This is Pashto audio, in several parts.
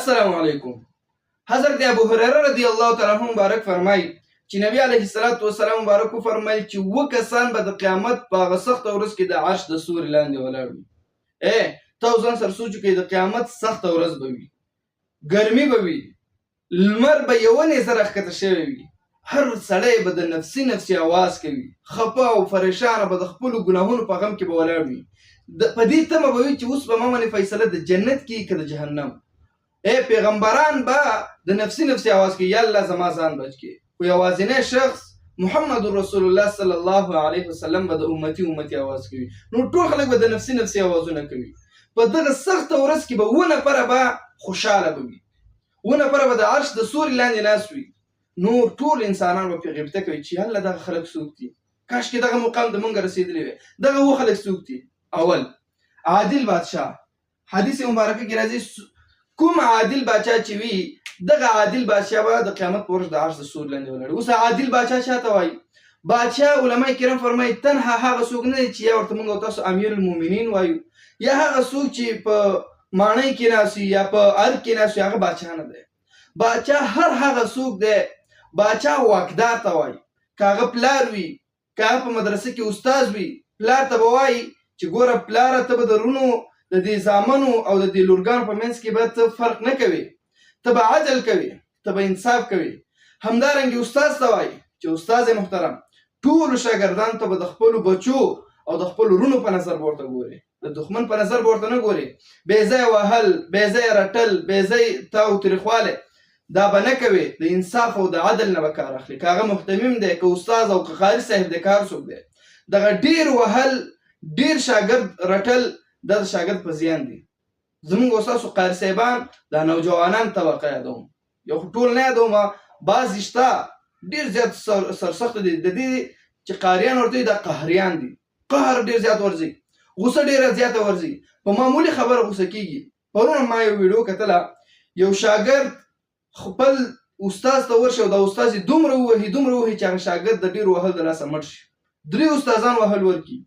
السلام علیکم. حضرت ابو هریره رضی الله تعالی عنہ مبارک فرمایي چې نبی علیه الصلاة والسلام مبارک فرمایل چې اووه کسان به د قیامت په هغه سخته ورځ کې د عرش د سوري لاندې ولاړ وي. تاسو ځان سره سوچ وکړئ، د قیامت سخته ورځ به وي، ګرمي به وي، لمر به یوه نیزه راښکته شوی وي، هر سړی به د نفسي نفسي آواز کوي، خفه او پریشانه به د خپلو ګناهونو په غم کې به ولاړ وي. په دې تمه به وي چې اوس به ما باندې فیصله د جنت کېږي که د جهنم. پیغمبران به د نفسي نفسي آواز کوي، یا الله زما ځان بچ کړي، خو یوازینی شخص محمد رسول الله صلی الله علیه وسلم به د امتي آواز کوي. نو ټول خلک به د نفسي نفسي آوازونه کوي. په دغه سخته ورځ کې به اووه نفره به خوشحاله به وي، اووه نفره به د عرش د سوري لاندې ناست وي. نور ټول انسانان به پرې غیبته کوي چې الله دغه خلک څوک دي، کاشکې دغه مقام د موږ رسېدلی وی. دغه اووه خلک څوک دي؟ اول عادل بادشاه. حدیث مبارکه کې راځي کوم عادل بادشاه چې وي دغه عادل بادشاه به د قیامت په ورځ د عرش د سوري لاندې ولاړ. اوس عادل بادشاه چاته وایي؟ بادشاه علما کرام فرمایي تنها هغه څوک نه دی چې یا ورته موږ او تاسو امیر المؤمنین وایو، یا هغه څوک چې په ماڼۍ کې ناست وي یا په ارګ کې ناست وي، هغه بادشاه نه دی. بادشاه هر هغه څوک دی. بادشاه واکدار ته وایي. که هغه پلار وي، که هغه په مدرسه کې استاد وي، پلار ته به وایي چې ګوره پلاره ته به د رونو د دې زامنو او د دې لورګانو په منځ کې به ته فرق نه کوې، ته به عدل کوې، ته به انصاف کوې. همدارنګې استاد ته وایي چې استاد محترم ټولو شاګردانو ته به د خپلو بچو او د خپلو رونو په نظر به ورته ګورې، د دښمن په نظر به ورته نه ګورې. بې ځایه وهل، بې ځایه رټل، بې ځایه تاو تریخوالی دا به نه کوې. د انصاف او د عدل نه به کار اخلي. که هغه محتمم دی، که استاد او که قاري صاحب دی، که هر څوک دی. دغه ډېر وهل، ډېر شاګرد رټل دا د شاګرد په زیان دي. زموږ او ستاسو قاري صاحبان دا نوجوانان طبقه یادوم، یو خو ټول نه یادوم، بعضې شته ډېر زیات سرسخته دي، د دې چې قاریان ورته وي دا قهریان دي. قهر ډېر زیات ورځي، غوسه ډېره زیاته ورځي، په معمولي خبره غوسه کېږي. پرون ما یو ویډیو کتله، یو شاګرد خپل استاد ته ورشي او دا استاد یې دومره ووهي چې هغه شاګرد د ډېر وهل د لاسه مړ شي. 3 استادان وهل ورکړي،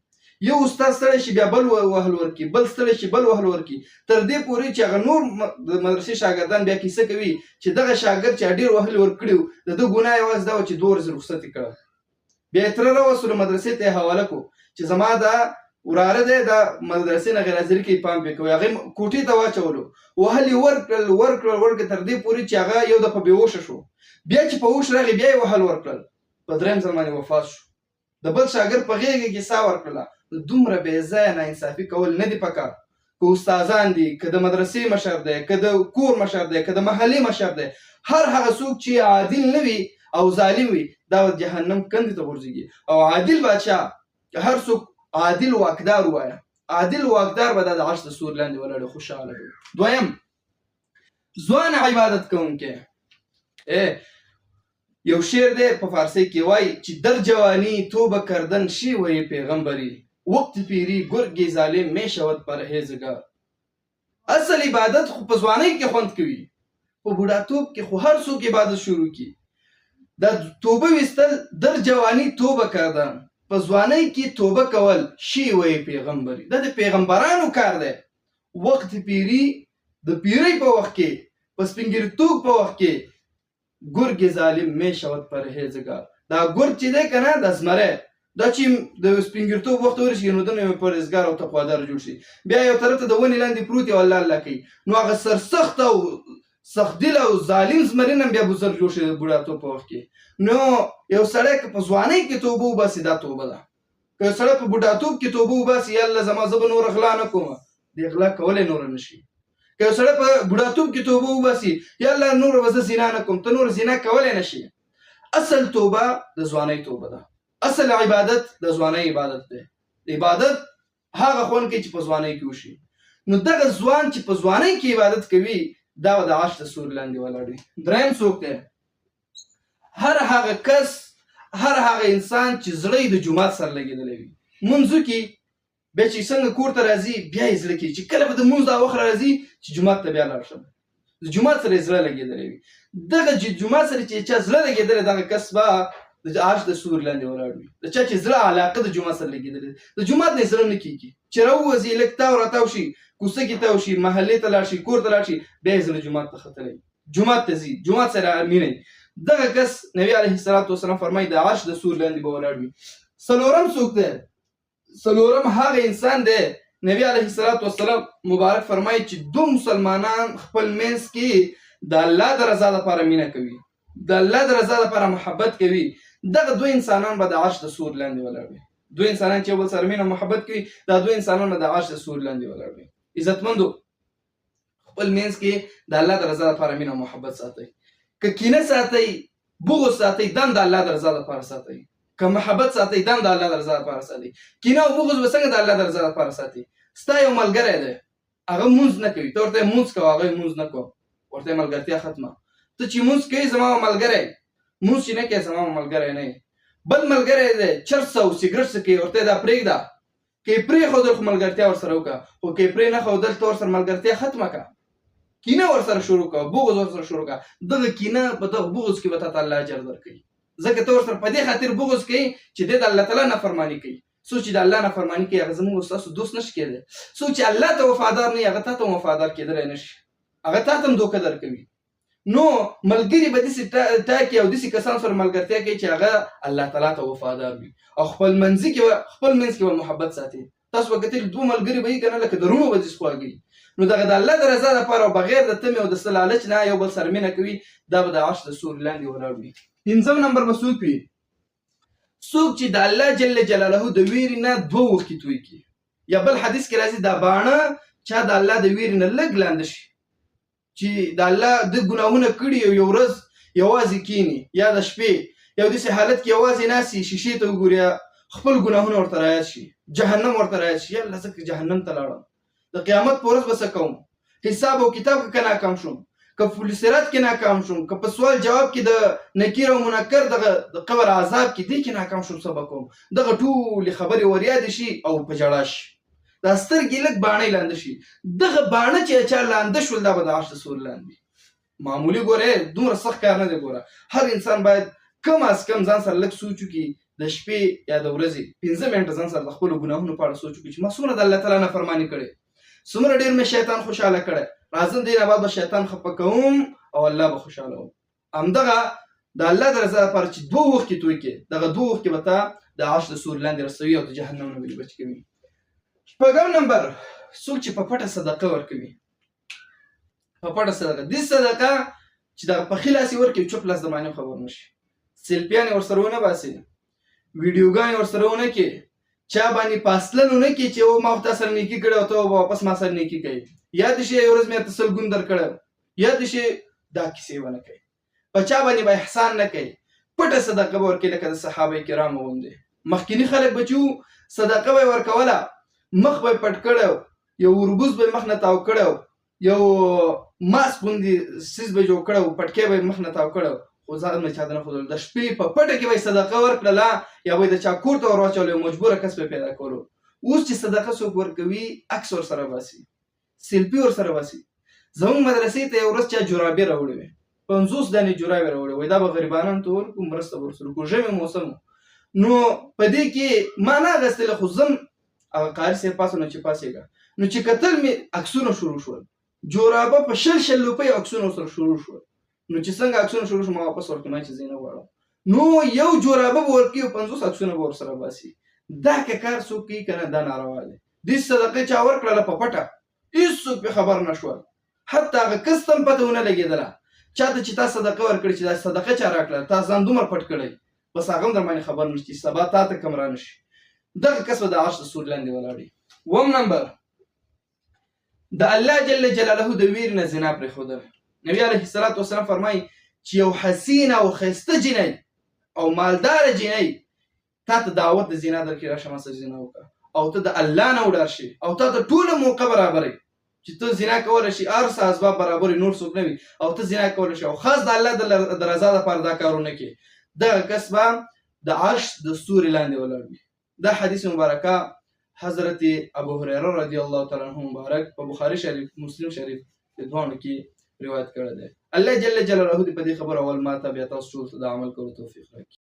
یو استاد ستړی شي بیا بل وهل ورکړي، بل ستړی شي بل وهل ورکړي، تر دې پورې چې هغه نور د مدرسې شاګردان بیا کیسه کوي چې دغه شاګرد چې ډېر وهل ورکړي و د ده ګناه یوازې دا وه چې 2 ورځې رخصت یې کړه. بیا یې تره راوستلو مدرسې ته یې حواله کړو چې زما دا وراره دی دا مدرسې نه غیر حاضري کوي، پام پرې کوئ. هغې کوټې ته واچولو، وهل یې ورکړل تر دې پورې چې هغه یو دفعه بېهوشه شو. بیا چې په هوش راغی بیا یې وهل ورکړل، په 3م ځل باندې وفات شو. د بل شاګرد په غېږه کې ساه ورکړله. دومره بې ځایه ناانصافي کول نه دي پکار. که استادان دي، که د مدرسې مشر دی، که د کور مشر دی، که د محلې مشر دی، هر هغه څوک چې عادل نه وي او ظالم وي دا به جهنم کندې ته غورځېږي. او عادل بادشاه هر څوک عادل واکدار ووایه، عادل واکدار به دا د عرش د سوري لاندې ولاړ خوشحاله وي. دویم ځوان عبادت کوونکی. یو شعر دی په فارسی کې وایي چې در جوانی توبه کردن شیوه پیغمبری، وقت پیری گرگ ظالم می شود پرهیزگار. اصل عبادت خو په ځوانۍ کې خوند کوي، په بوډاتوب کې خو هر څوک عبادت شروع کی. دا توبه ویستل در جوانی توبه کردن، په ځوانۍ کې توبه کول شیوه پیغمبری، دا د پیغمبرانو کار دی. وقت پیری د پیری په وخت کې، په سپینګیرتوب په وخت کې گرگ ظالم می شود پرهیزگار. دا ګرګ چې دی که نه دا زمری، دا چې د سپینګیرتوب وخت ورسېږي نو دنه یې پرهیزګار او تقوادار جوړ شي. بیا یو طرف ته د ونې لاندې پروت یو الله الله کوي، نو هغه سرسخت او سختدل او ظالم زمري نه بیا بزرګ جوړ شي د بوډاتوب په وخت کې. نو یو سړی که په ځوانۍ کې توبه وباسي دا توبه ده. که یو سړی په بوډاتوب کې توبه وباسي یا الله زما زه به نور غلا نه کوم، دې غلا کولی نوره نه شي. که یو سړی په بوډاتوب کې توبه وباسي یا الله نوره به زه زنا نه کوم، ته نور زنا کولی نه شي. اصل توبه د ځوانۍ توبه ده. اصل عبادت د ځوانۍ عبادت دی. عبادت هغه خوند کوي چې په ځوانۍ کې وشي. نو دغه ځوان چې په ځوانۍ کې عبادت کوي دا به د عرش د سوري لاندې ولاړ وي. دریم څوک دی؟ هر هغه کس، هر هغه انسان چې زړه یې د جومات سره لګېدلی وي. مونځو کې بیا چې څنګه کور ته راځي بیا یې زړه کېږي چې کله به د مونځ دا وخت راځي چې جومات ته بیا لاړ شم. د جومات سره یې زړه لګېدلی وي. دغه جومات سره چې چا زړه لګېدلی دغه کس به د عرش د سوري لاندې ولاړ وي. د چا چې زړه علاقه د جومات سره لګېدلې د جومات نه یې زړه نه کېږي چې راووځي لږ تاو راتاو شي کوڅه کې تاو شي محلې ته لاړ شي کور ته لاړ شي بیا یې زړه جومات ته ختلی جومات ته ځي جومات سره مینه دغه کس نبي علیه الصلاة والسلام فرمایي د عرش د سوري لاندې به ولاړ وي. څلورم څوک دی؟ څلورم هغه انسان دی نبی علیه الصلاة والسلام مبارک فرمایي چې دوه مسلمانان خپل منځ کې د الله د رضا لپاره مینه کوي د الله د رضا لپاره محبت کوي دغه دوه انسانان به د عرش د سوري لاندې ولاړ وي. دوه انسانان چې یو بل سره مینه محبت کوي دا دوه انسانان به د عرش د سوري لاندې ولاړ وي. عزتمندو خپل منځ کې د الله د رضا لپاره مینه محبت ساتئ. که کینه ساتئ بغض ساتئ دم د الله د رضا لپاره ساتئ. که محبت ساتئ دم د الله د رضا لپاره ساتئ. کینه او بغض به څنګه د الله د رضا لپاره ساتئ؟ ستا یو ملګری دی هغه مونځ نه کوي ته ورته یې مونځ کوه هغه یې مونځ نه کوه ورته یې ملګرتیا ختمه. ته چې مونځ کوې زما ملګری مونځ چې نه کوې زما ملګری نه یې. بل ملګری دی چرس او سګرټ څکوي ورته یې دا پرېږده که یې پرېښودل خو ملګرتیا ورسره وکړه خو که یې پرې نه ښودل ته ورسره ملګرتیا ختمه کړه کینه ورسره شروع کړه بغض ورسره شروع کړه دغه کینه په دغه بغض کې به تا ته الله اجر درکوي ځکه ته ورسره په دې خاطر بغض کوي چې دی د الله تعالی نافرماني کوي. څوک چې د الله نافرماني کوي هغه زموږ ستاسو دوست نشي کېدی. څوک چې الله ته وفادار نه وي هغه تا ته وفادار کېدلی نشي هغه تا ته هم دوکه درکوي. نو ملګري به داسې ټاکي او داسې کسان سره ملګرتیا کوي چې هغه الله تعالی ته وفادار وي او خپل منځ کې به محبت ساتي. تاسو به کتل دوه ملګري به یې که نه لکه د روڼو به داسې خواږي. نو دغه د الله د رضا لپاره او بغیر د تمې او د څه لالچ نه یو بل سره مینه کوي دا به د عرش د سوري لاندې ولاړ وي. پنځم نمبر به څوک وي؟ څوک چې د الله جل جلاله د ویرې نه دوه اوښکې توی کړي یا بل حدیث کې راځي دا باڼه چا د الله د ویرې نه لږ لاندې شي چې د الله د ګناهونه کړي یو ورځ یوازې کینی یا د شپې یو داسې حالت کې یوازې ناستي شیشې ته وګوري خپل ګناهونه ورته رایاد شي جهنم ورته رایاد شي یالله زه که جهنم ته لاړم د قیامت په ورځ به څه کوم حساب او کتاب که ناکام شوم که په صراط کې ناکام شوم که په سوال جواب کې د نکیر او منکر دغه د قبر عذاب کې دې کې ناکام شوم څه به کوم دغه ټولې خبرې وریادې شي او په ژړا شي دا سترګې لږ باڼې لاندې شي دغه باڼه چې چا لاندې شول دا به د عرش د سوري لاندې معمولي ګورې دومره سخت کار نه دی. ګوره هر انسان باید کم از کم ځان سره لږ سوچ وکړي د شپې یا د ورځې 15 منټه ځان سره د خپلو ګناهونو په اړه سوچ وکړي چې ما څومره د الله تعالی نافرماني کړې څومره ډېر مې شیطان خوشحاله کړی راځم دې نه بعد به شیطان خفه کوم او الله به خوشحاله وم. همدغه د الله د رضا لپاره چې دوه اوښکې توی کړې دغه دوه اوښکې به تا د عرش د سوري لاندې رسوي او د جهنم نه به بچ کوي. شپږم نمبر څوک چې په پټه صدقه ورکوي په پټه صدقه دې صدقه چې دغه پخې لاس یې ورکوي چوپ لاس د باندې خبر نه شي سیلفیانې ورسره ونه باسي ویډیوګانې ورسره ونه کړي چا باندې پاسلن ونه کړي چې او ما تا سره نیکي کړې او ته واپس ما سره نیکي کوي یا دې شي یو ورځ مې ته سلګون درکړی یا دې شي دا کیسې ونه کوي په چا باندې به احسان نه کوي پټه صدقه به ورکوي لکه د صحابه کرامو غوندې. مخکیني خلک به چې صدقه به یې ورکوله مخ به یې پټ کړی یو وربوز به یې مخ نه تاو کړی یو ماسک غوندې څیز به یې جوړ کړی پټکی به یې مخ نه تاو کړی خو ځان نه چاته نه ښودل د شپې په پټه کې به یې صدقه ورکړله یا به یې د چا کور ته ور واچول یو مجبوره کس به پیدا کولو. اوس چې صدقه څوک ورکوي عکس ورسره باسي سیلفي ورسره باسي. زموږ مدرسې ته یو ورځ چا جورابې راوړې وې 50 دانې جورابې راوړې وې دا به غریبانو ته ورکړو مرسته به ورسره وکړو ژمی موسم نو په دې کې ما نه اخیستله خو زم هغه قاري صاحب پاسونه چې پاسېږه نو چې کتل مې عکسونه شروع شول جورابه په 100 روپۍ عکسونه ورسره شروع شول نو چې څنګه عکسونه شروع شول ما واپس ورکړم چې زه نه غواړم نو یو جورابه به ورکړي او 50 عکسونه به ورسره باسي. دا که کار څوک کوي که نه دا ناروا دی. دې صدقه چا ورکړله په پټه هېڅوک پرې خبر نه شول حتی هغه کس ته هم پته ونه لګېدله چاته چې تا صدقه ورکړې چې دا صدقه چا راکړه تا ځان دومره پټ کړی بس هغه هم در باندې خبر نه شي سبا تا ته کم را نه شي دغه کس به د عرش د سوري لاندې ولاړ. اووم نمبر د الله جل جلاله د ویرې نه زنا پرېښودل. نبي علیه الصلاة والسلام فرمایي چې یو حسینه او ښایسته جینۍ او مالداره جینۍ تا ته دعوت د زنا درکړي راشه ما سره زنا وکړه او ته د الله نه وډار شي او تا ته ټوله موقع برابرې چې ته زنا کولی شي هر څه اسباب برابرې نور څوک نه وي او ته زنا کولی شي او خاص د الله د رضا لپاره دا کارونه کوي دغه کس به د عرش د سوري لاندې ولاړ وي. دا حدیث مبارکه حضرت ابو هريره رضی الله تعالی عنه مبارک په بخاری شریف مسلم شریف په دوانو کې روایت کړی دی. الله جل جلاله دې په دې خبره اول ما ته بیا تاسو ټول ته د عمل کولو توفیق راکړي.